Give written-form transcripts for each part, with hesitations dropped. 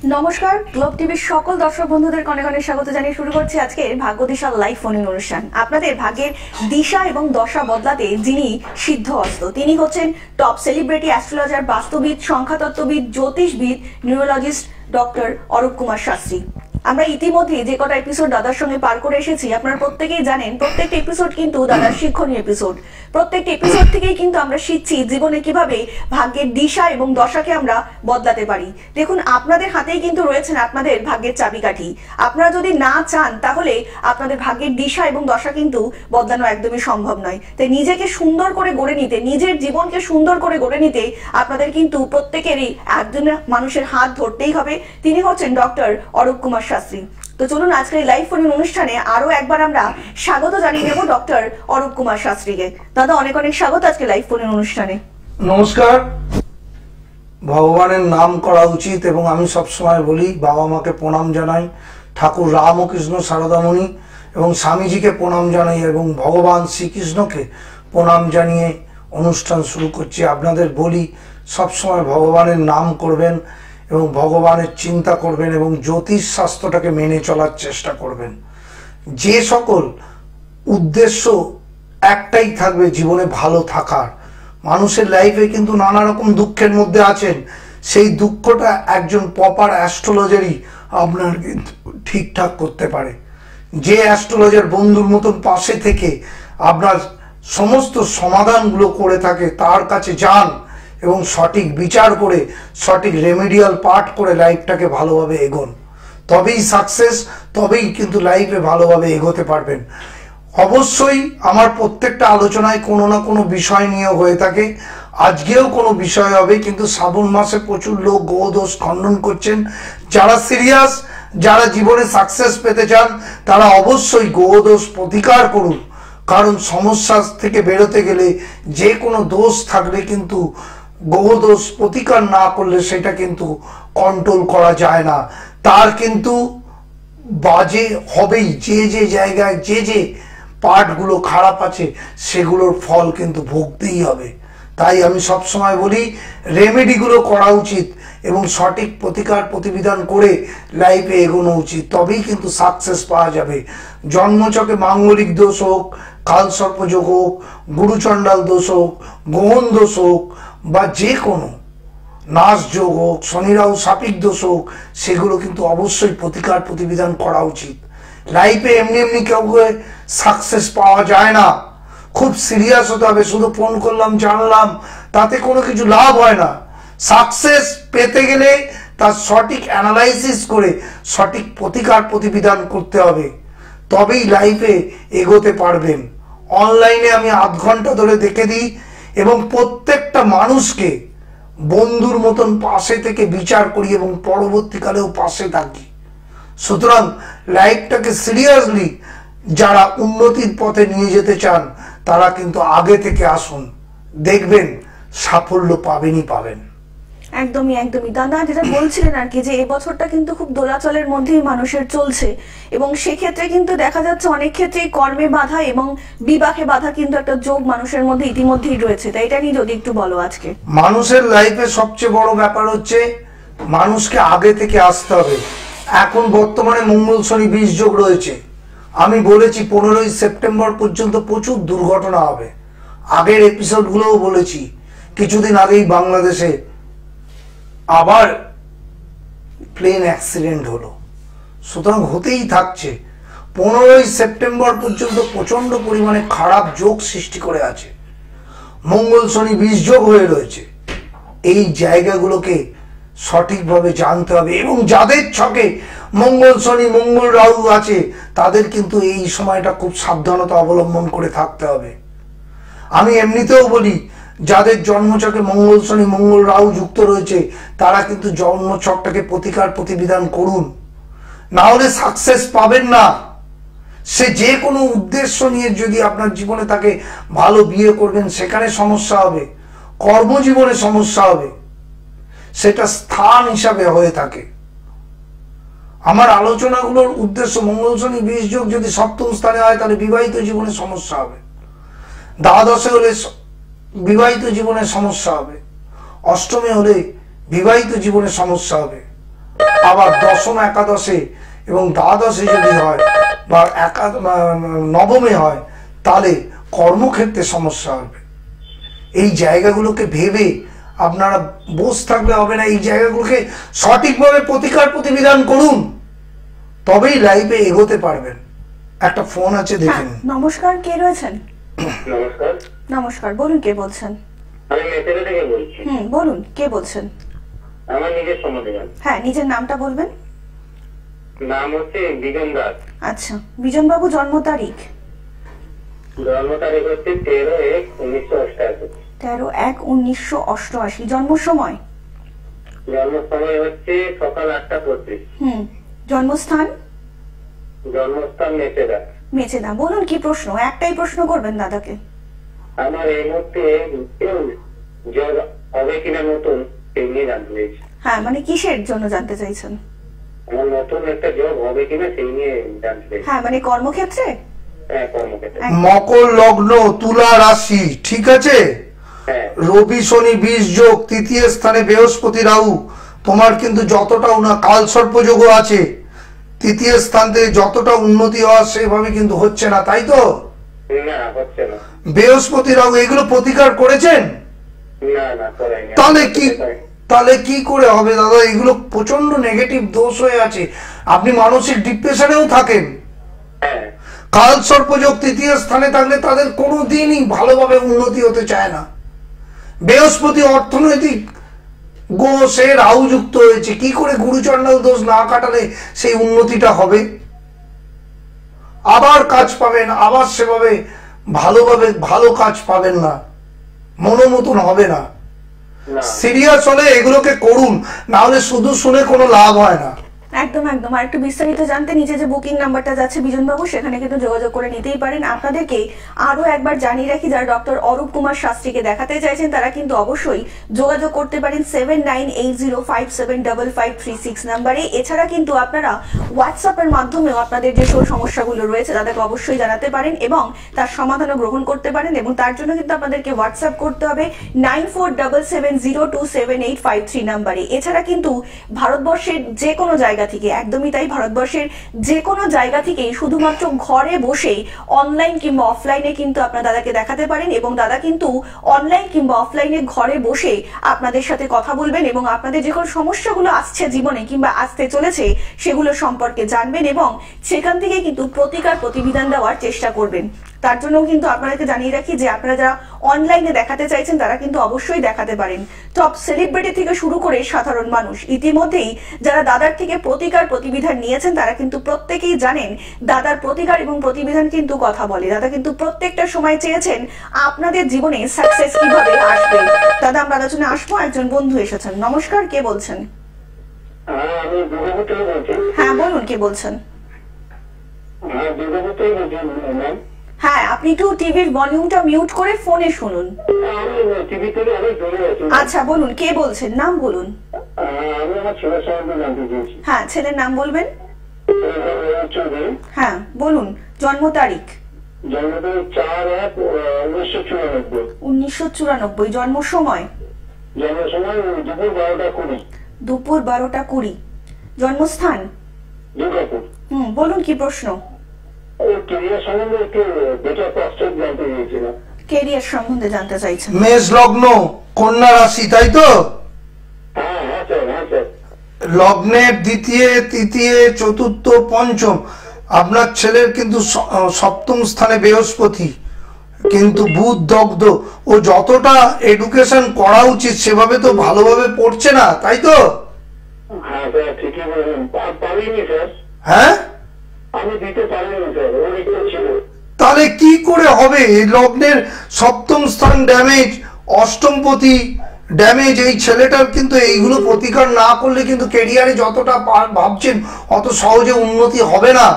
নমস্কার, গ্লোব টিভির সকল দর্শক বন্ধুদের অনেক অনেক স্বাগত জানিয়ে শুরু করছি আজকের ভাগ্য দিশা লাইভ ফোন ইন অনুষ্ঠান। আপনাদের ভাগ্যের দিশা এবং দশা বদলাতে যিনি সিদ্ধহস্ত, তিনি হচ্ছেন টপ সেলিব্রিটি অ্যাস্ট্রোলজার, বাস্তুবিদ, সংখ্যাতত্ত্ববিদ, জ্যোতিষবিদ, নিউরোলজিস্ট ডক্টর অরূপ কুমার শাস্ত্রী। আমরা ইতিমধ্যে যে কটা এপিসোড দাদার সঙ্গে পার করে এসেছি, আপনারা প্রত্যেকেই জানেন প্রত্যেকটা এপিসোড কিন্তু দাদার শিক্ষণীয় এপিসোড। প্রত্যেকটা এপিসোড থেকেই কিন্তু আমরা শিখছি জীবনে কিভাবে ভাগ্যের দিশা এবং দশাকে আমরা বদলাতে পারি। দেখুন, আপনাদের হাতেই কিন্তু রয়েছেন আপনাদের ভাগ্যের চাবিকাঠি। আপনারা যদি না চান তাহলে আপনাদের ভাগ্যের দিশা এবং দশা কিন্তু বদলানো একদমই সম্ভব নয়। তাই নিজেকে সুন্দর করে গড়ে নিতে, নিজের জীবনকে সুন্দর করে গড়ে নিতে আপনাদের কিন্তু প্রত্যেকেরই একজন মানুষের হাত ধরতেই হবে। তিনি হচ্ছেন ডক্টর অরূপ কুমার শাস্ত্রী। তো চলুন আজকের লাইভ ফোন অনুষ্ঠানে আরো একবার আমরা স্বাগত জানিয়ে নেব ডক্টর অরূপ কুমার শাস্ত্রীকে। দাদা, অনেক অনেক স্বাগত আজকে লাইভ ফোন অনুষ্ঠানে। নমস্কার। ভগবানের নাম করা উচিত এবং আমি সবসময় বলি বাবা মাকে প্রণাম জানাই, ঠাকুর রামকৃষ্ণ সারদামণি এবং স্বামীজিকে প্রণাম জানাই এবং ভগবান শ্রীকৃষ্ণকে প্রণাম জানিয়ে অনুষ্ঠান শুরু করছি। আপনাদের বলি সবসময় ভগবানের নাম করবেন এবং ভগবানের চিন্তা করবেন এবং জ্যোতিষ শাস্ত্রটাকে মেনে চলার চেষ্টা করবেন। যে সকল উদ্দেশ্য একটাই থাকবে জীবনে ভালো থাকার। মানুষের লাইফে কিন্তু নানা রকম দুঃখের মধ্যে আছেন, সেই দুঃখটা একজন প্রপার অ্যাস্ট্রোলজারই আপনার কিন্তু ঠিকঠাক করতে পারে। যে অ্যাস্ট্রোলজার বন্ধুর মতন পাশে থেকে আপনার সমস্ত সমাধানগুলো করে থাকে, তার কাছে যান এবং সঠিক বিচার করে সঠিক রেমেডিয়াল পাঠ করে লাইফটাকে ভালোভাবে এগোন, তবেই সাকসেস, তবেই কিন্তু লাইফে ভালোভাবে এগোতে পারবেন। অবশ্যই আমার প্রত্যেকটা আলোচনায় কোনো না কোনো বিষয় নিয়ে হয়ে থাকে। আজকেও কোনো বিষয় হবে, কিন্তু শ্রাবণ মাসে প্রচুর লোক গ্রহদোষ খণ্ডন করছেন। যারা সিরিয়াস, যারা জীবনে সাকসেস পেতে চান, তারা অবশ্যই গ্রহদোষ প্রতিকার করুন। কারণ সমস্যা থেকে বেরোতে গেলে যে কোনো দোষ থাকলে কিন্তু গ্রহদোষ প্রতিকার না করলে সেটা কিন্তু কন্ট্রোল করা যায় না। তার কিন্তু বাজে হবেই। যে যে জায়গায় যে যে পার্টগুলো খারাপ আছে সেগুলোর ফল কিন্তু ভুগতেই হবে। তাই আমি সবসময় বলি রেমেডিগুলো করা উচিত এবং সঠিক প্রতিকার প্রতিবিধান করে লাইফে এগোনো উচিত, তবেই কিন্তু সাকসেস পাওয়া যাবে। জন্মচকে মাঙ্গলিক দোষ হোক, কালসর্পযোগ হোক, গুরুচণ্ডাল দোষ হোক, গ্রহণ দোষ হোক বা যে কোনো নাশ যোগ হোক, শনি রাহু সাপিক দোষ হোক, সেগুলো কিন্তু অবশ্যই প্রতিকার প্রতিবিধান করা উচিত। লাইফে এমনি এমনি কাউকে সাকসেস পাওয়া যায় না, খুব সিরিয়াস হতে হবে। শুধু ফোন করলাম জানলাম তাতে কোনো কিছু লাভ হয় না। সাকসেস পেতে গেলে তার সঠিক অ্যানালাইসিস করে সঠিক প্রতিকার প্রতিবিধান করতে হবে, তবেই লাইফে এগোতে পারবেন। অনলাইনে আমি আধ ঘন্টা ধরে দেখে দিই এবং প্রত্যেকটা মানুষকে বন্ধুর মতন পাশে থেকে বিচার করি এবং পরবর্তীকালেও পাশে থাকি। সুতরাং লাইফটাকে সিরিয়াসলি যারা উন্নতির পথে নিয়ে যেতে চান তারা কিন্তু আগে থেকে আসুন, দেখবেন সাফল্য পাবেনই পাবেন। একদমই একদমই দাদা, যেটা বলছিলেন আর কি, যে এবছরটা কিন্তু খুব দোলাচলের মধ্যেই মানুষের চলছে এবং সেক্ষেত্রে কিন্তু দেখা যাচ্ছে অনেক ক্ষেত্রেই কর্মে বাধা এবং বিবাহে বাধা কিন্তু একটা যোগ মানুষের মধ্যে ইতিমধ্যেই রয়েছে। তাই এটা নিয়ে যদি একটু বলো আজকে। মানুষের লাইফে সবচেয়ে বড় ব্যাপার হচ্ছে মানুষকে আগে থেকে আসতে হবে। এখন বর্তমানে মঙ্গল শনি 20 যোগ রয়েছে। আমি বলেছি 15ই সেপ্টেম্বর পর্যন্ত প্রচুর দুর্ঘটনা হবে। আগের এপিসোডগুলোও বলেছি। কিছুদিন আগেই বাংলাদেশে আবার প্লেন অ্যাক্সিডেন্ট হলো। সুতরাং হতেই থাকছে। 15ই সেপ্টেম্বর পর্যন্ত প্রচন্ড পরিমাণে খারাপ যোগ সৃষ্টি করে আছে। মঙ্গল শনি 20 যোগ হয়ে রয়েছে। এই জায়গাগুলোকে সঠিকভাবে জানতে হবে এবং যাদের ছকে মঙ্গল শনি মঙ্গল রাহু আছে তাদের কিন্তু এই সময়টা খুব সাবধানতা অবলম্বন করে থাকতে হবে। আমি এমনিতেও বলি যাদের জন্মছকে মঙ্গল শনি মঙ্গল রাহু যুক্ত রয়েছে তারা কিন্তু জন্মছকটাকে প্রতিকার প্রতিবিধান করুন, না হলে সাকসেস পাবেন না। সে যে কোনো উদ্দেশ্য নিয়ে যদি আপনার জীবনে তাকে ভালো বিয়ে করবেন সেখানে সমস্যা হবে, কর্মজীবনে সমস্যা হবে, সেটা স্থান হিসাবে হয়ে থাকে। আমার আলোচনাগুলোর উদ্দেশ্য মঙ্গল শনি 20 যোগ যদি সপ্তম স্থানে হয় তাহলে বিবাহিত জীবনে সমস্যা হবে, দ্বাদশে হলে বিবাহিত জীবনে সমস্যা হবে, অষ্টমে হলে বিবাহিত জীবনে সমস্যা হবে, আবার দশম একাদশে এবং দ্বাদশে যদি হয় বা নবমে হয়, তাহলে কর্মক্ষেত্রে সমস্যা হবে। এই জায়গাগুলোকে ভেবে আপনারা বসে থাকলে হবে না, এই জায়গাগুলোকে সঠিকভাবে প্রতিকার প্রতিবিধান করুন, তবেই লাইফে এগোতে পারবেন। একটা ফোন আছে, দেখে নিন। নমস্কার, কে রয়েছেন? নমস্কার, নমস্কার, বলুন কে বলছেন? আমি মেসেজে থেকে বলছি। বলুন কে বলছেন? আমার নিজের সম্বন্ধে জান। হ্যাঁ, নিজের নামটা বলবেন। নাম হচ্ছে বিজন দাস। আচ্ছা, বিজন বাবু, জন্ম তারিখ? জন্ম তারিখ হচ্ছে 13/1/1988। 13/1/1988। জন্ম সময়? জন্ম সময় হচ্ছে সকাল 8:25। জন্মস্থান? জন্মস্থান মেচেদা। মেচেদা। বলুন কি প্রশ্ন? একটাই প্রশ্ন করবেন দাদাকে। আমার এই মুহূর্তে জব হবে কিনা নতুন, সেই নিয়ে জানতে চাইছি। হ্যাঁ, মানে কিসের জন্য জানতে চাইছেন? আমার নতুন একটা জব হবে কিনা সেই নিয়ে জানতে চাইছি। হ্যাঁ, মানে কর্মক্ষেত্রে? হ্যাঁ, কর্মক্ষেত্রে। মকর লগ্ন, তুলা রাশি, ঠিক আছে? হ্যাঁ, রবি শনি 20 যোগ, তৃতীয় স্থানে বৃহস্পতি রাহু। তোমার কিন্তু যতটা কাল সর্পযোগও আছে, তৃতীয় স্থান থেকে যতটা উন্নতি হওয়া সেভাবে কিন্তু হচ্ছে না, তাই তো? না হচ্ছে না। বৃহস্পতি রাহু এগুলো প্রতিকার করেছেন? না না, করাইনি। তাহলে কি করে হবে দাদা? এগুলো প্রচন্ড নেগেটিভ দোষ হয়ে আছে, আপনি মানসিক ডিপ্রেশনেও থাকেন। হ্যাঁ, কাল সর্পযোগ তৃতীয় স্থানে থাকলে তাদের কোনোদিনই ভালোভাবে উন্নতি হতে চায় না। বৃহস্পতি অর্থনৈতিক সে রাহু যুক্ত হয়েছে, কি করে গুরুচণ্ডাল দোষ না কাটালে সেই উন্নতিটা হবে? আবার কাজ পাবেন, আবার সেভাবে ভালোভাবে ভালো কাজ পাবেন না, মনোমতন হবে না। সিরিয়াস হলে এগুলোকে করুন, না হলে শুধু শুনে কোনো লাভ হয় না। একদম একদম। আর একটু বিস্তারিত জানতে নিচে যে বুকিং নাম্বারটা যাচ্ছে বিজন বাবু, সেখানে কিন্তু যোগাযোগ করে নিতেই পারেন। আপনাদেরকে আরো একবার জানিয়ে রাখি, যারা ডক্টর অরূপ কুমার শাস্ত্রীকে দেখাতে চাইছেন তারা কিন্তু অবশ্যই যোগাযোগ করতে পারেন 7980575536 নাম্বারে। এছাড়া কিন্তু আপনারা হোয়াটসঅ্যাপের মাধ্যমেও আপনাদের যে সমস্যাগুলো রয়েছে তাদেরকে অবশ্যই জানাতে পারেন এবং তার সমাধানও গ্রহণ করতে পারেন। এবং তার জন্য কিন্তু আপনাদেরকে হোয়াটসঅ্যাপ করতে হবে 9477027853 নাম্বারে। এছাড়া কিন্তু ভারতবর্ষের যে কোনো জায়গা থেকে, একদমই তাই, ভারতবর্ষের যে কোনো জায়গা থেকে শুধুমাত্র ঘরে বসে অনলাইন কিংবা অফলাইনে কিন্তু আপনারা দাদাকে দেখাতে পারেন এবং দাদা কিন্তু অনলাইন কিংবা অফলাইনে ঘরে বসে আপনাদের সাথে কথা বলবেন এবং আপনাদের যে কোনো সমস্যাগুলো আসছে জীবনে কিংবা আসতে চলেছে সেগুলো সম্পর্কে জানবেন এবং সেখান থেকে কিন্তু প্রতিকার প্রতিবিধান দেওয়ার চেষ্টা করবেন। তার জন্য কিন্তু আপনাদেরকে জানিয়ে রাখি যে আপনারা যারা অনলাইনে দেখাতে চাইছেন তারা কিন্তু অবশ্যই দেখাতে পারেন। টপ সেলিব্রিটি থেকে শুরু করে সাধারণ মানুষ ইতিমধ্যেই যারা দাদার থেকে প্রতিকার প্রতিবিধান নিয়েছেন তারা কিন্তু প্রত্যেকেই জানেন দাদার প্রতিকার এবং প্রতিবিধান কিন্তু কথা বলে। দাদা কিন্তু প্রত্যেকটা সময় চেয়েছেন আপনাদের জীবনে সাকসেস কিভাবে আসবে। দাদা, আমরা আলোচনা আসবো, একজন বন্ধু এসেছেন। নমস্কার, কে বলছেন? আমি দুর্গাপুর থেকে বলছি। হ্যাঁ, বলুন কে বলছেন? হ্যাঁ, দুর্গাপুর থেকে বলছি ম্যাম। হ্যাঁ, আপনি একটু টিভির ভলিউমটা মিউট করে ফোনে শুনুন। আমি টিভি থেকে অনেক দূরে আছি। আচ্ছা, বলুন কে বলছেন, নাম বলুন। আমি আমার ছেলের সম্বন্ধে জানতে চাইছি। হ্যাঁ, ছেলের নাম বলবেন। চৌধুরী। হ্যাঁ, বলুন জন্ম তারিখ। জন্ম তারিখ 4/1/1994। 1994। জন্ম সময়? জন্ম সময় দুপুর 12:20। দুপুর 12:20। জন্মস্থান? দুর্গাপুর। বলুন কি প্রশ্ন? ক্যারিয়ার সম্বন্ধে একটু বেটার প্রস্তাব জানতে চাইছিলাম। ক্যারিয়ার সম্বন্ধে জানতে চাইছেন? মেষ লগ্ন, কন্যা রাশি, তাই তো? হ্যাঁ হ্যাঁ স্যার, হ্যাঁ স্যার। লগ্নের দ্বিতীয়, তৃতীয়, চতুর্থ, পঞ্চম। আপনার ছেলের কিন্তু সপ্তম স্থানে বৃহস্পতি, কিন্তু বুধ দগ্ধ। ও যতটা এডুকেশন করা উচিত সেভাবে তো ভালোভাবে পড়ছে না, তাই তো? হ্যাঁ স্যার, ঠিকই বলেন। পারিনি স্যার। হ্যাঁ, আমি দিতে পারিনি স্যার, ওর ইচ্ছা ছিল। তাহলে কি করে হবে? লগ্নের সপ্তম স্থান ড্যামেজ, অষ্টমপতি ড্যামেজ। এই ছেলেটার কিন্তু এইগুলো প্রতিকার না করলে কিন্তু ক্যারিয়ারে যতটা ভাবছেন অত সহজে উন্নতি হবে না।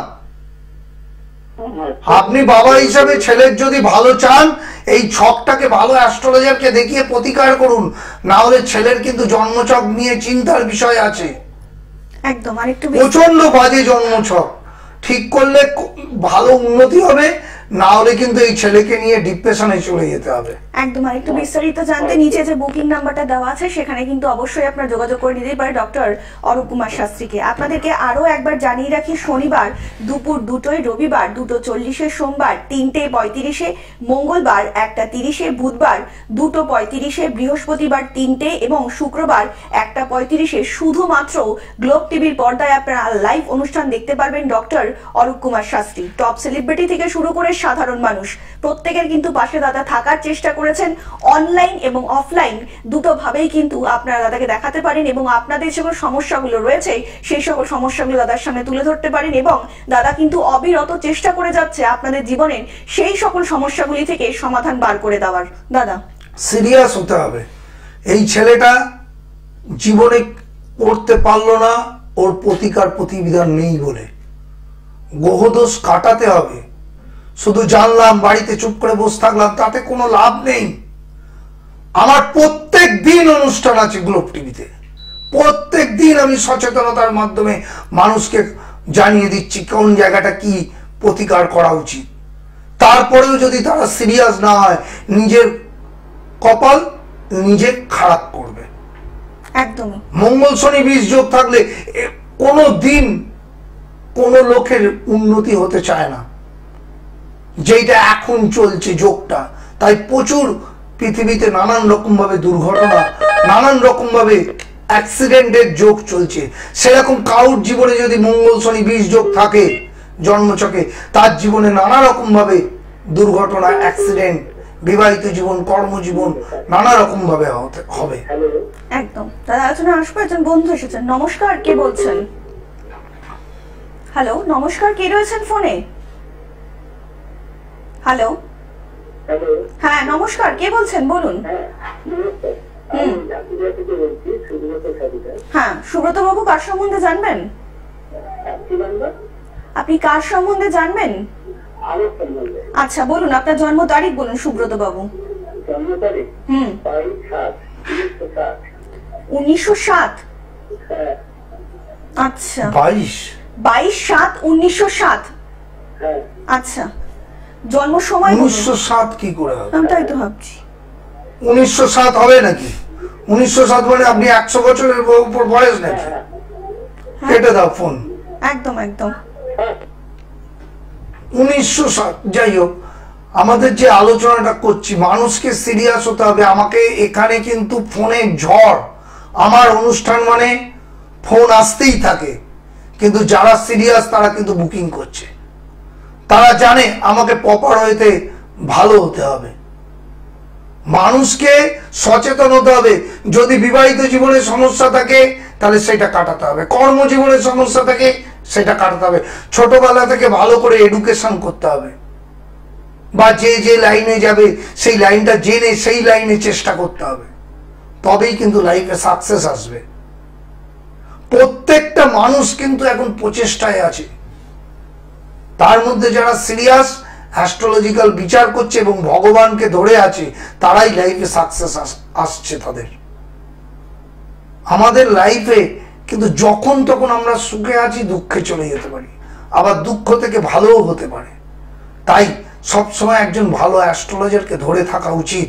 আপনি বাবা হিসাবে ছেলের যদি ভালো চান, এই ছকটাকে ভালো অ্যাস্ট্রোলজারকে দেখিয়ে প্রতিকার করুন, না হলে ছেলের কিন্তু জন্মছক নিয়ে চিন্তার বিষয় আছে। একদম। আরেকটু প্রচন্ড বাজে জন্মছক। ঠিক করলে ভালো উন্নতি হবে, না হলে কিন্তু এই ছেলেকে নিয়ে ডিপ্রেশনে চলে যেতে হবে। একদম। আর একটু বিস্তারিত জানতে নিচে যে বুকিং নাম্বারটা দেওয়া আছে সেখানে কিন্তু অবশ্যই আপনারা যোগাযোগ করে নিতেই পারে ডক্টর অরূপ কুমার শাস্ত্রীকে। আপনাদেরকে আরো একবার জানিয়ে রাখি, শনিবার দুপুর 2টোয়, রবিবার 2:40-এ, সোমবার 3:35-এ, মঙ্গলবার 1:30-এ, বুধবার 2:35-এ, বৃহস্পতিবার 3টে এবং শুক্রবার 1:35-এ শুধুমাত্র গ্লোব টিভির পর্দায় আপনারা লাইভ অনুষ্ঠান দেখতে পারবেন doctor Arup Kumar Shastri. Top celebrity থেকে শুরু করে সাধারণ মানুষ প্রত্যেকের কিন্তু পাশে দাদা থাকার চেষ্টা করেছেন। অনলাইন এবং অফলাইন দুটো ভাবেই কিন্তু আপনারা দাদাকে দেখাতে পারেন এবং আপনাদের যে সমস্যাগুলো রয়েছে সেই সকল সমস্যাগুলো দাদার সামনে তুলে ধরতে পারেন এবং দাদা কিন্তু অবিরত চেষ্টা করে যাচ্ছে আপনাদের জীবনের সেই সকল সমস্যাগুলি থেকে সমাধান বার করে দেওয়ার। দাদা সিরিয়াস হতে হবে। এই ছেলেটা জীবনে করতে পারলো না, ওর প্রতিকার প্রতিবিধান নেই বলে গ্রহদোষ কাটাতে হবে। শুধু জানলাম বাড়িতে চুপ করে বসে থাকলাম তাতে কোনো লাভ নেই। আমার প্রত্যেক দিন অনুষ্ঠান আছে গ্লোব টিভিতে, প্রত্যেক দিন আমি সচেতনতার মাধ্যমে মানুষকে জানিয়ে দিচ্ছি কোন জায়গাটা কি প্রতিকার করা উচিত। তারপরেও যদি তারা সিরিয়াস না হয় নিজের কপাল নিজে খারাপ করবে। একদমই। মঙ্গল শনি 20 যোগ থাকলে কোনো দিন কোন লোকের উন্নতি হতে চায় না, যেটা এখন চলছে যোগটা। তাই প্রচুর পৃথিবীতে নানান রকম ভাবে দুর্ঘটনা, নানান রকম ভাবে অ্যাক্সিডেন্টের যোগ চলছে। সেরকম কাউর জীবনে যদি মঙ্গল শনি 20 যোগ থাকে জন্মচকে, তার জীবনে নানা রকম ভাবে দুর্ঘটনা, অ্যাক্সিডেন্ট, বিবাহিত জীবন, কর্মজীবন নানা রকম ভাবে হবে। একদম। দাদা আলোচনা আসবো, একজন বন্ধু এসেছেন। নমস্কার, কে বলছেন? হ্যালো, নমস্কার, কে রয়েছেন ফোনে? হ্যালো, হ্যাঁ নমস্কার, কে বলছেন বলুন। হ্যাঁ, সুব্রত বাবু কার সম্বন্ধে জানবেন? আপনি কার সম্বন্ধে জানবেন? আচ্ছা বলুন, আপনার জন্ম তারিখ বলুন সুব্রত বাবু। 1907। আচ্ছা, 22/7/1907। আচ্ছা, জন্ম সময় 1907 কি করে হবে? আমি তাই তো ভাবছি 1907 হবে নাকি? 1907 মানে আপনি 100 বছরের উপর বয়স নাকি? কেটে দাও ফোন। একদম একদম। 1907। যাই হোক, আমাদের যে আলোচনাটা করছি, মানুষকে সিরিয়াস হতে হবে। আমাকে এখানে কিন্তু ফোনের ঝড়, আমার অনুষ্ঠান মানে ফোন আসতেই থাকে, কিন্তু যারা সিরিয়াস তারা কিন্তু বুকিং করছে। তারা জানে আমাকে প্রপার হইতে ভালো হতে হবে। মানুষকে সচেতন হতে হবে। যদি বিবাহিত জীবনে সমস্যা থাকে তাহলে সেটা কাটাতে হবে, কর্মজীবনে সমস্যা থাকে সেটা কাটাতে হবে, ছোটবেলা থেকে ভালো করে এডুকেশন করতে হবে, বা যে যে লাইনে যাবে সেই লাইনটা জেনে সেই লাইনে চেষ্টা করতে হবে, তবেই কিন্তু লাইফে সাকসেস আসবে। প্রত্যেকটা মানুষ কিন্তু এখন প্রচেষ্টায় আছে। তার মধ্যে যারা সিরিয়াস অ্যাস্ট্রোলজিক্যাল বিচার করছে এবং ভগবানকে ধরে আছে, তারাই লাইফে সাকসেস আসছে তাদের। আমাদের লাইফে কিন্তু যখন তখন আমরা সুখে আছি, দুঃখে চলে যেতে পারি, আবার দুঃখ থেকে ভালোও হতে পারে। তাই সবসময় একজন ভালো অ্যাস্ট্রোলজারকে ধরে থাকা উচিত,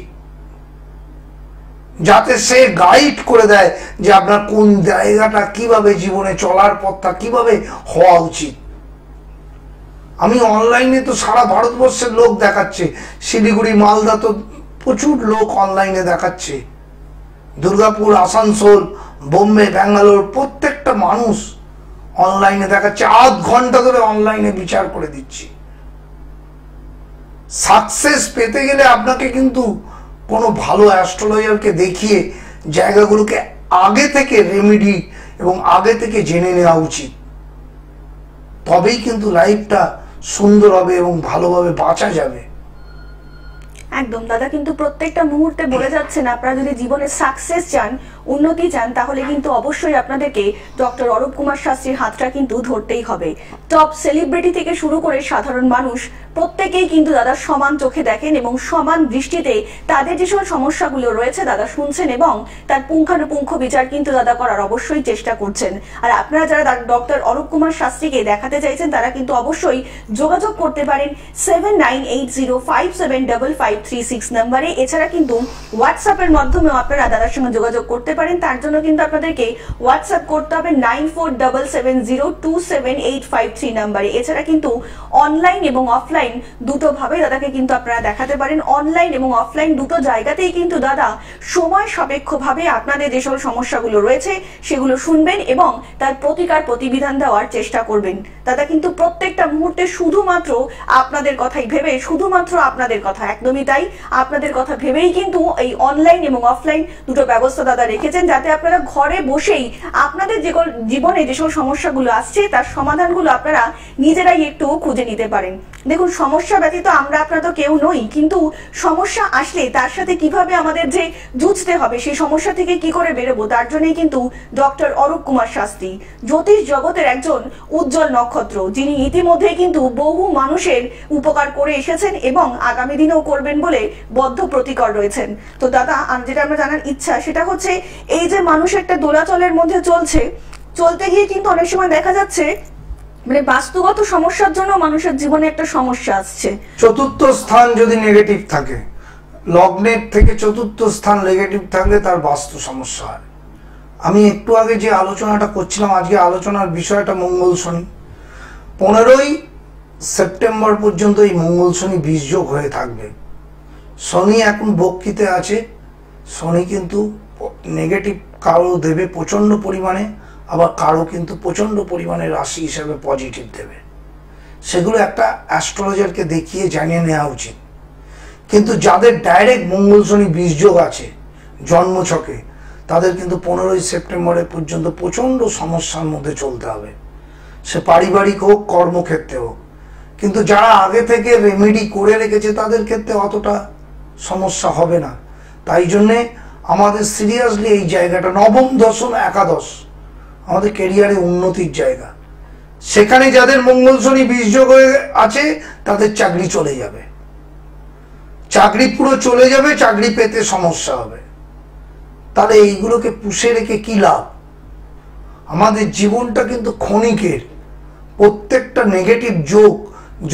যাতে সে গাইড করে দেয় যে আপনার কোন জায়গাটা কিভাবে জীবনে চলার পথটা কিভাবে হওয়া উচিত। আমি অনলাইনে তো সারা ভারতবর্ষের লোক দেখাচ্ছে, শিলিগুড়ি, মালদা তো প্রচুর লোক অনলাইনে দেখাচ্ছে, দুর্গাপুর, আসানসোল, বোম্বে, ব্যাঙ্গালোর, প্রত্যেকটা মানুষ অনলাইনে দেখাচ্ছে। আধ ঘন্টা ধরে অনলাইনে বিচার করে দিচ্ছি। সাকসেস পেতে গেলে আপনাকে কিন্তু কোনো ভালো অ্যাস্ট্রোলজারকে দেখিয়ে জায়গাগুলোকে আগে থেকে রেমেডি এবং আগে থেকে জেনে নেওয়া উচিত, তবেই কিন্তু লাইফটা সুন্দর হবে এবং ভালোভাবে বাঁচা যাবে। একদম। দাদা কিন্তু প্রত্যেকটা মুহূর্তে বলে যাচ্ছেন আপনারা যদি জীবনে সাকসেস চান উন্নতি চান, তাহলে কিন্তু অবশ্যই আপনাদেরকে ডক্টর অরূপ কুমার শাস্ত্রীর হাতটা কিন্তু ধরতেই হবে। টপ সেলিব্রিটি থেকে শুরু করে সাধারণ মানুষ প্রত্যেকেই কিন্তু দাদা সমান চোখে দেখেন এবং সমান দৃষ্টিতে তাদের যে সকল সমস্যাগুলো রয়েছে দাদা শুনছেন এবং তার পুঙ্খানুপুঙ্খ বিচার কিন্তু দাদা করার অবশ্যই চেষ্টা করছেন। আর আপনারা যারা ডক্টর অরূপ কুমার শাস্ত্রীকে দেখাতে চাইছেন তারা কিন্তু অবশ্যই যোগাযোগ করতে পারেন 7980575536 নম্বরে। এছাড়া কিন্তু হোয়াটসঅ্যাপের মাধ্যমেও আপনারা দাদার সঙ্গে যোগাযোগ করতে পারেন। তার জন্য কিন্তু আপনাদেরকে হোয়াটসঅ্যাপ করতে হবে 9477027853 নম্বরে। এছাড়া কিন্তু অনলাইন এবং অফলাইন দুটো ভাবে দাদাকে কিন্তু আপনারা দেখাতে পারেন। অনলাইন এবং অফলাইন দুটো জায়গাতেই কিন্তু দাদা সময় সাপেক্ষ ভাবে আপনাদের যে সকল সমস্যাগুলো রয়েছে সেগুলো শুনবেন এবং তার প্রতিকার প্রতিবিধান দেওয়ার চেষ্টা করবেন। দাদা কিন্তু প্রত্যেকটা মুহূর্তে শুধুমাত্র আপনাদের কথাই ভেবে, শুধুমাত্র আপনাদের কথা, একদমই তাই, আপনাদের কথা ভেবেই কিন্তু এই অনলাইন এবং অফলাইন দুটো ব্যবস্থা দাদা রেখেছেন, যাতে আপনারা ঘরে বসেই আপনাদের যে জীবনে যে সকল সমস্যাগুলো আসছে তার সমাধানগুলো আপনারা নিজেরাই একটু খুঁজে নিতে পারেন। দেখুন, সমস্যা ব্যতীত আমরা আপনারা তো কেউ নই, কিন্তু সমস্যা আসলে তার সাথে কিভাবে আমাদের যে যুঝতে হবে, সেই সমস্যা থেকে কি করে বেরোবো, তার জন্যই কিন্তু ডক্টর অরূপ কুমার শাস্ত্রী জ্যোতিষ জগতের একজন উজ্জ্বল নক্ষত্র, যিনি ইতিমধ্যে কিন্তু বহু মানুষের উপকার করে এসেছেন এবং আগামী দিনেও করবেন বলে বদ্ধপ্রতিকর রয়েছেন। তো দাদা, যেটা আমরা জানার ইচ্ছা সেটা হচ্ছে, এই যে মানুষ একটা দোলাচলের মধ্যে চলতে গিয়ে কিন্তু অনেক সময় দেখা যাচ্ছে মানে বাস্তুগত সমস্যার জন্য মানুষের জীবনে একটা সমস্যা আসছে। চতুর্থ স্থান যদি নেগেটিভ থাকে, লগ্নের থেকে চতুর্থ স্থান নেগেটিভ থাকলে তার বাস্তু সমস্যা হয়। আমি একটু আগে যে আলোচনাটা করছিলাম, আজকে আলোচনার বিষয়টা মঙ্গল শনি। 15ই সেপ্টেম্বর পর্যন্ত এই মঙ্গল শনি বীজযোগ হয়ে থাকবে। শনি এখন বক্রিতে আছে। শনি কিন্তু নেগেটিভ কারো দেবে প্রচন্ড পরিমাণে, আবার কারো কিন্তু প্রচন্ড পরিমাণে রাশি হিসেবে পজিটিভ দেবে। সেগুলো একটা অ্যাস্ট্রোলজারকে দেখিয়ে জানিয়ে নেওয়া উচিত। কিন্তু যাদের ডাইরেক্ট মঙ্গল শনি বীজযোগ আছে জন্মছকে, তাদের কিন্তু 15ই সেপ্টেম্বরের পর্যন্ত প্রচন্ড সমস্যার মধ্যে চলতে হবে, সে পারিবারিক হোক, কর্মক্ষেত্রে হোক। কিন্তু যারা আগে থেকে রেমেডি করে রেখেছে তাদের ক্ষেত্রে অতটা সমস্যা হবে না। তাই জন্যে আমাদের সিরিয়াসলি এই জায়গাটা, নবম, দশম, একাদশ আমাদের ক্যারিয়ারে উন্নতির জায়গা। সেখানে যাদের মঙ্গল শনি বীজযোগ হয়ে আছে তাদের চাকরি চলে যাবে, চাকরি পুরো চলে যাবে, চাকরি পেতে সমস্যা হবে। তাহলে এইগুলোকে পুষে রেখে কি লাভ? আমাদের জীবনটা কিন্তু ক্ষণিকের। প্রত্যেকটা নেগেটিভ যোগ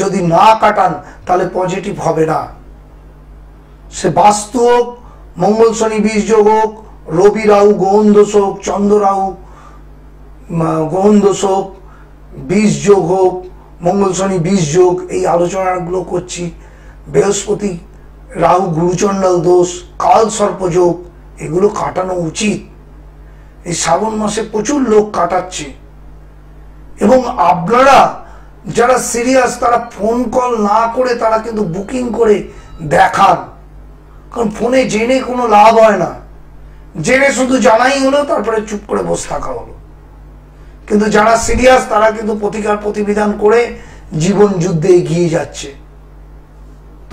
যদি না কাটান তাহলে পজিটিভ হবে না। সে বাস্তু হোক, মঙ্গল শনি বীজযোগ হোক, রবি রাহু গ্রহণ দোষ হোক, চন্দ্র রাহু গ্রহণ দোষ হোক, বীজযোগ হোক, মঙ্গল শনি বীজযোগ, এই আলোচনাগুলো করছি। বৃহস্পতি রাহু গুরুচণ্ডাল দোষ, কাল সর্পযোগ, এগুলো কাটানো উচিত। এই শ্রাবণ মাসে প্রচুর লোক কাটাচ্ছে। এবং আপনারা যারা সিরিয়াস, তারা ফোন কল না করে তারা কিন্তু বুকিং করে দেখান। কারণ ফোনে জেনে কোনো লাভ হয় না, জেনে শুধু জানাই হলো, তারপরে চুপ করে বসে থাকা হলো। কিন্তু যারা সিরিয়াস তারা কিন্তু প্রতিকার প্রতিবিধান করে জীবন যুদ্ধে এগিয়ে যাচ্ছে,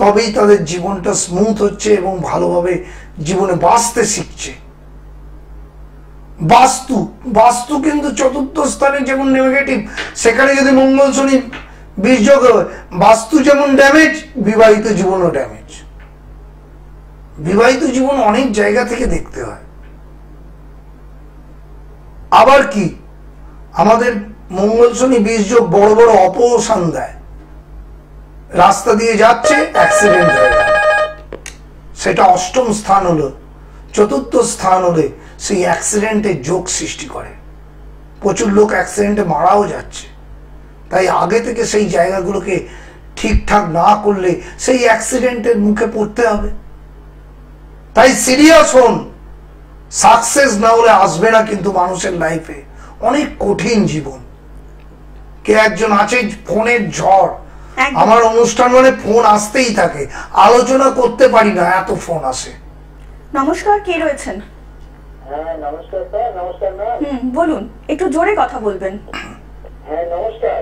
তবেই তাদের জীবনটা স্মুথ হচ্ছে এবং ভালোভাবে জীবনে বাঁচতে শিখছে। বাস্তু কিন্তু চতুর্থ স্থানে যেমন নেগেটিভ, সেখানে যদি মঙ্গল শনি বীজযোগ হয়, বাস্তু যেমন ড্যামেজ, বিবাহিত জীবনও ড্যামেজ। বিবাহিত জীবন অনেক জায়গা থেকে দেখতে হয়। আবার কি, আমাদের মঙ্গল শনি বীজযোগ বড় বড় অপসান দেয়। রাস্তা দিয়ে যাচ্ছে, অ্যাক্সিডেন্ট হয়ে গেল, সেটা অষ্টম স্থান হলো, চতুর্থ স্থান হলে সেই অ্যাক্সিডেন্টের যোগ সৃষ্টি করে। প্রচুর লোক অ্যাক্সিডেন্টে মারাও যাচ্ছে। তাই আগে থেকে সেই জায়গাগুলোকে ঠিকঠাক না করলে সেই অ্যাক্সিডেন্টের মুখে পড়তে হবে। তাই সিরিয়াস হন। সাকসেস না হলে আসবে না কিন্তু মানুষের লাইফে। অনেক কঠিন জীবন। কে একজন আছে, ফোনের ঝড়, আমার অনুষ্ঠান মানে ফোন আসতেই থাকে, আলোচনা করতে পারি না, এত ফোন আসে। নমস্কার, কে রয়েছেন? হ্যাঁ নমস্কার স্যার। নমস্কার ম্যাম। বলুন, একটু জোরে কথা বলবেন। হ্যাঁ নমস্কার।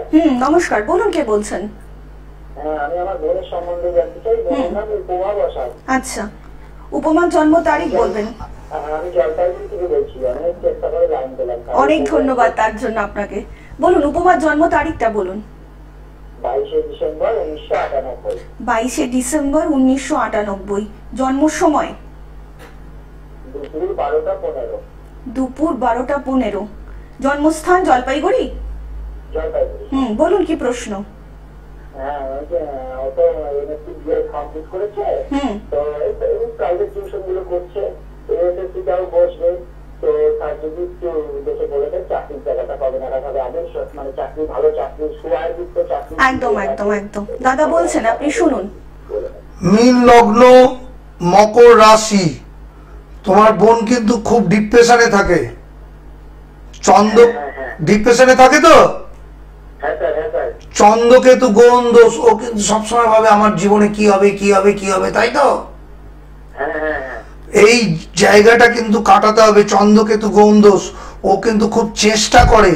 নমস্কার, বলুন কে বলছেন? হ্যাঁ, আমি আমার বোনের সম্বন্ধে জানতে চাই। বোনের নাম উপমা বসাক। আচ্ছা, উপমার জন্ম তারিখ বলবেন। আমি জলপাইগুড়ি থেকে বলছি, অনেক চেষ্টা করে লাইন পেলাম। অনেক ধন্যবাদ তার জন্য আপনাকে। বলুন উপমার জন্ম তারিখটা বলুন। 22শে ডিসেম্বর 1998। 22শে ডিসেম্বর 1998। জন্ম সময় দুপুর 12টা 15। দুপুর 12টা 15। জন্মস্থান জলপাইগুড়ি। জলপাইগুড়ি। বলুন কি প্রশ্ন। হ্যাঁ, ওই যে ও তো এমএসসি বিএ কমপ্লিট করেছে, তো এই প্রাইভেট টিউশন গুলো করছে, এসএসসিটাও বসবে, তো তার যদি একটু দেখে বলে দেন চাকরির জায়গাটা কবে নাগাদ হবে। আমি মানে চাকরি, ভালো চাকরি, সুয়ারযুক্ত চাকরি। একদম একদম একদম দাদা বলছেন, আপনি শুনুন। মীন লগ্ন, মকর রাশি, তোমার বোন কিন্তু খুব ডিপ্রেশনে থাকে। চন্দ্র ডিপ্রেশনে থাকে তো, হ্যাঁ স্যার, হ্যাঁ স্যার। চন্দ্রকেতু গ্রহণ দোষ, ও কিন্তু সবসময় ভাবে আমার জীবনে কি হবে কি হবে কি হবে, তাই তো? হ্যাঁ হ্যাঁ হ্যাঁ। এই জায়গাটা কিন্তু কাটাতে হবে। চন্দ্রকেতু গ্রহণ দোষ, ও কিন্তু খুব চেষ্টা করে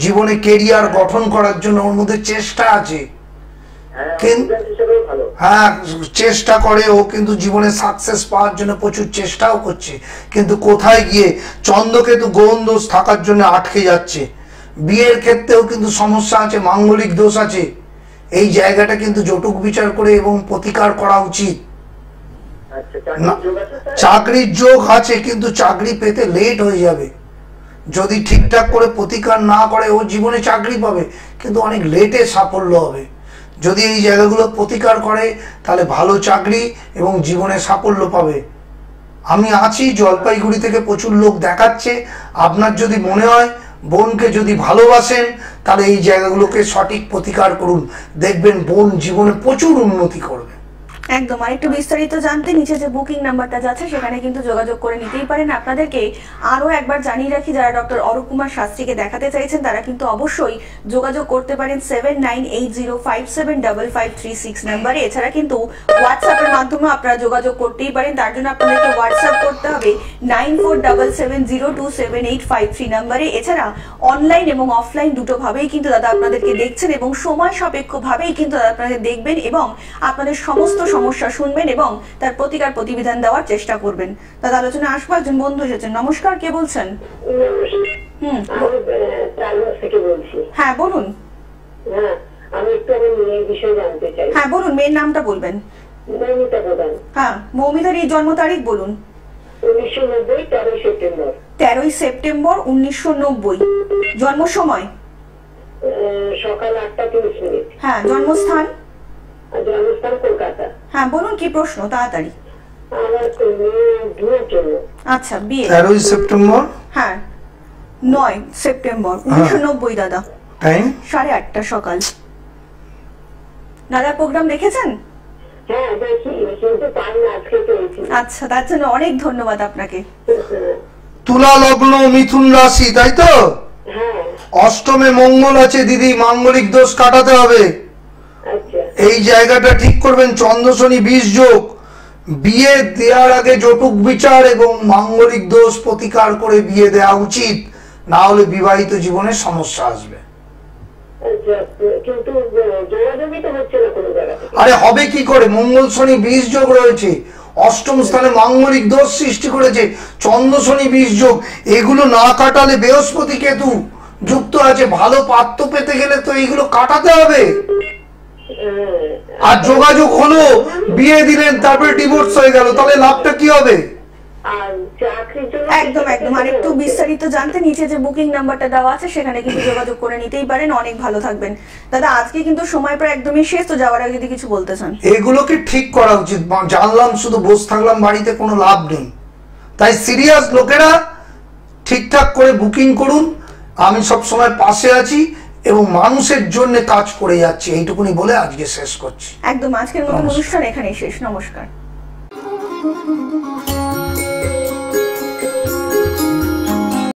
জীবনে কেরিয়ার গঠন করার জন্য, ওর মধ্যে চেষ্টা আছে। হ্যাঁ, চেষ্টা করে ও, কিন্তু জীবনে সাকসেস পাওয়ার জন্য প্রচুর চেষ্টাও করছে, কিন্তু কোথায় গিয়ে চন্দ্রকেতু গ্রহণ দোষ থাকার জন্য আটকে যাচ্ছে। বিয়ের ক্ষেত্রেও কিন্তু সমস্যা আছে, মাঙ্গলিক দোষ আছে। এই জায়গাটা কিন্তু জটুক বিচার করে এবং প্রতিকার করা উচিত। চাকরির যোগ আছে, কিন্তু চাকরি পেতে লেট হয়ে যাবে যদি ঠিকঠাক করে প্রতিকার না করে। ও জীবনে চাকরি পাবে, কিন্তু অনেক লেটে সাফল্য হবে। যদি এই জায়গাগুলো প্রতিকার করে তাহলে ভালো চাকরি এবং জীবনে সাফল্য পাবে। আমি আছি, জলপাইগুড়ি থেকে প্রচুর লোক দেখাচ্ছে। আপনার যদি মনে হয় বোনকে যদি ভালোবাসেন, তাহলে এই জায়গাগুলোকে সঠিক প্রতিকার করুন, দেখবেন বোন জীবনে প্রচুর উন্নতি করবে। একদম। আর একটু বিস্তারিত জানতে নিচে যে বুকিং নাম্বারটা যাচ্ছে সেখানে কিন্তু যোগাযোগ করে নিতেই পারেন। আপনাদেরকে আরও একবার জানিয়ে রাখি, যারা ডক্টর অরূপ কুমার শাস্ত্রীকে দেখাতে চাইছেন তারা কিন্তু অবশ্যই যোগাযোগ করতে পারেন 7980575536 নাম্বারে। এছাড়া কিন্তু হোয়াটসঅ্যাপের মাধ্যমে আপনারা যোগাযোগ করতেই পারেন। তার জন্য আপনাদেরকে হোয়াটসঅ্যাপ করতে হবে 9477027853 নাম্বারে। এছাড়া অনলাইন এবং অফলাইন দুটোভাবেই কিন্তু দাদা আপনাদেরকে দেখছেন এবং সময় সাপেক্ষভাবেই কিন্তু দাদা আপনাদের দেখবেন এবং আপনাদের সমস্ত সমস্যা শুনবেন এবং তার প্রতিকার প্রতিবিধান দেওয়ার চেষ্টা করবেন। দাদা আলোচনা আসবো, একজন বন্ধু এসেছেন। নমস্কার, কে বলছেন? হ্যাঁ বলুন। আমি একটু আমার মেয়ের বিষয়ে জানতে চাই। হ্যাঁ বলুন, মেয়ের নামটা বলবেন। মৌমিতা প্রধান। হ্যাঁ, মৌমিতার এই জন্ম তারিখ বলুন। 1990 13 সেপ্টেম্বর। 13 সেপ্টেম্বর 1990। জন্ম সময় সকাল 8টা 30। হ্যাঁ, জন্মস্থান? জন্মস্থান কলকাতা। হ্যাঁ বলুন কি প্রশ্ন, তাড়াতাড়ি। আমার বিয়ের জন্য। আচ্ছা, বিয়ে 13 সেপ্টেম্বর। হ্যাঁ, 9 সেপ্টেম্বর 1990 দাদা। টাইম 8:30 সকাল। দাদা প্রোগ্রাম দেখেছেন? হ্যাঁ দেখি, কিন্তু পাই না, আজকে পেয়েছি। আচ্ছা, তার জন্য অনেক ধন্যবাদ আপনাকে। তুলা লগ্ন, মিথুন রাশি, তাই তো? হ্যাঁ। অষ্টমে মঙ্গল আছে দিদি, মাঙ্গলিক দোষ কাটাতে হবে। আচ্ছা। এই জায়গাটা ঠিক করবেন। চন্দ্র শনি 20 যোগ, বিয়ে দেওয়ার আগে জটুক বিচার এবং মাঙ্গলিক দোষ প্রতিকার করে বিয়ে দেওয়া উচিত, না হলে বিবাহিত জীবনে সমস্যা আসবে। কিন্তু যোগাযোগই তো হচ্ছে না কোনো জায়গা থেকে। আরে হবে কি করে, মঙ্গল শনি 20 যোগ রয়েছে, অষ্টম স্থানে মাঙ্গলিক দোষ সৃষ্টি করেছে, চন্দ্র শনি 20 যোগ, এগুলো না কাটালে বৃহস্পতি কেতু যুক্ত আছে। ভালো পাত্র পেতে গেলে তো এইগুলো কাটাতে হবে। আর যোগাযোগ হলো, বিয়ে দিলেন, তারপরে ডিভোর্স হয়ে গেল, তাহলে লাভটা কি হবে? একদম একদম। আর একটু বিস্তারিত জানতে নিচে যে বুকিং নাম্বারটা দেওয়া আছে সেখানে কিন্তু যোগাযোগ করে নিতেই পারেন। অনেক ভালো থাকবেন দাদা। আজকে কিন্তু সময় প্রায় একদমই শেষ, তো যাওয়ার আগে যদি কিছু বলতে চান। এগুলোকে ঠিক করা উচিত। জানলাম শুধু বসে থাকলাম বাড়িতে, কোনো লাভ নেই। তাই সিরিয়াস লোকেরা ঠিকঠাক করে বুকিং করুন। আমি সব সময় পাশে আছি এবং মানুষের জন্য কাজ করে যাচ্ছি, এইটুকুনি বলে আজকে শেষ করছি। একদম, আজকের মতো অনুষ্ঠান এখানেই শেষ। নমস্কার।